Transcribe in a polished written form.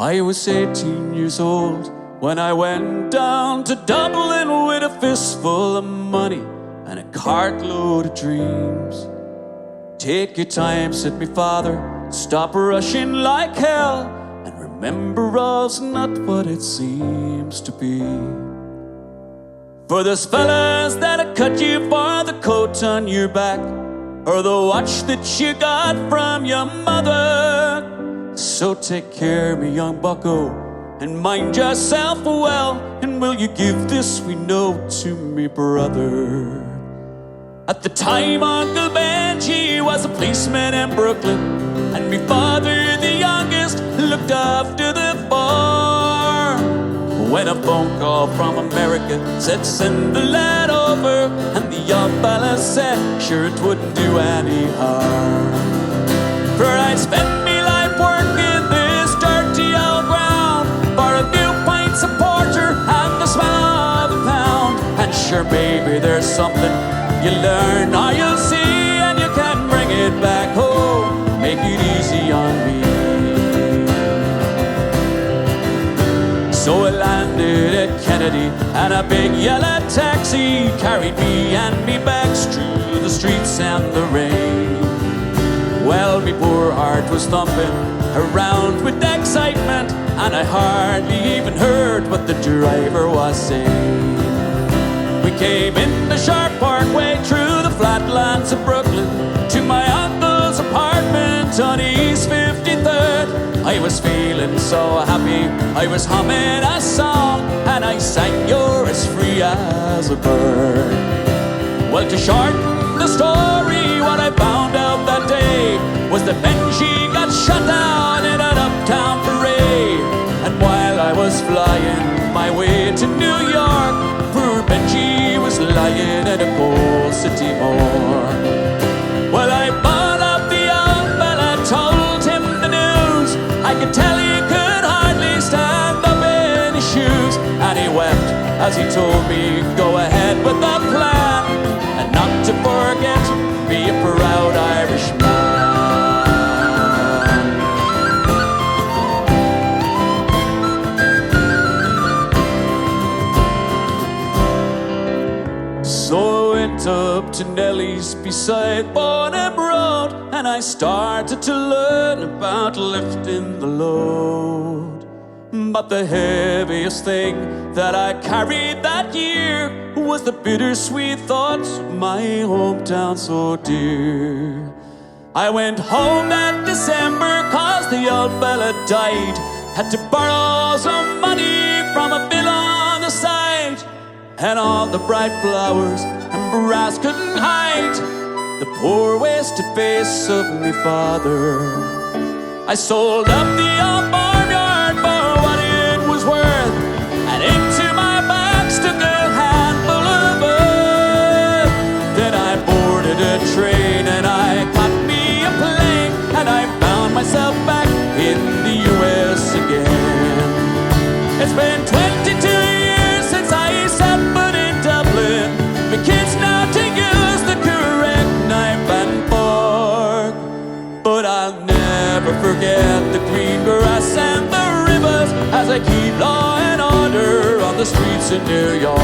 I was 18 years old when I went down to Dublin with a fistful of money and a cartload of dreams. Take your time, said me father, stop rushing like hell, and remember all's not what it seems to be. For there's fellas that'll cut you for the coat on your back, or the watch that you got from your mother. So take care, me young bucko, and mind yourself well, and will you give this wee note to me brother? At the time Uncle Benji was a policeman in Brooklyn, and me father, the youngest, looked after the four. When a phone call from America said send the lad over, and the young fella said sure it wouldn't do any harm. For I spent me life working this dirty old ground for a few pints of porter and the smell of a pound. And sure, baby, there's something you learn or you'll see, and you can bring it back home. Make it easy on me. So I landed at Kennedy, and a big yellow taxi carried me and me bags through the streets and the rain. Well, me poor heart was thumping around with excitement, and I hardly even heard what the driver was saying. We came in the sharp parkway through the flatlands of Brooklyn to my uncle's apartment on East 53rd. I was feeling so happy, I was humming a song, and I sang "You're as free as a bird." Well, to shorten the story, what I found out that day was that Benji got shot down in an uptown parade. And while I was flying my way to New York, poor Benji was lying in a cold city morgue. Well, I bought up the old fella, told him the news. I could tell he could hardly stand up in his shoes, and he wept as he told me go ahead with the plan, and not to forget, be a proud Irishman. So I went up to Nellie's beside Bonham Road, and I started to learn about lifting the load. But the heaviest thing that I carried that year was the bittersweet thoughts of my hometown so dear. I went home that December 'cause the old fella died. Had to borrow some money from a bill on the side, and all the bright flowers and brass couldn't hide the poor wasted face of me father. I sold up the old barnyard for what it was worth, and into my bag stuck a handful of earth. Then I boarded a train and I caught me a plane, and I found myself back in the US again. It's been 22 years since I set foot in Dublin. The kids now to use the correct knife and fork, but I'll never forget the green grass and the rivers as I keep law and order on the streets in New York.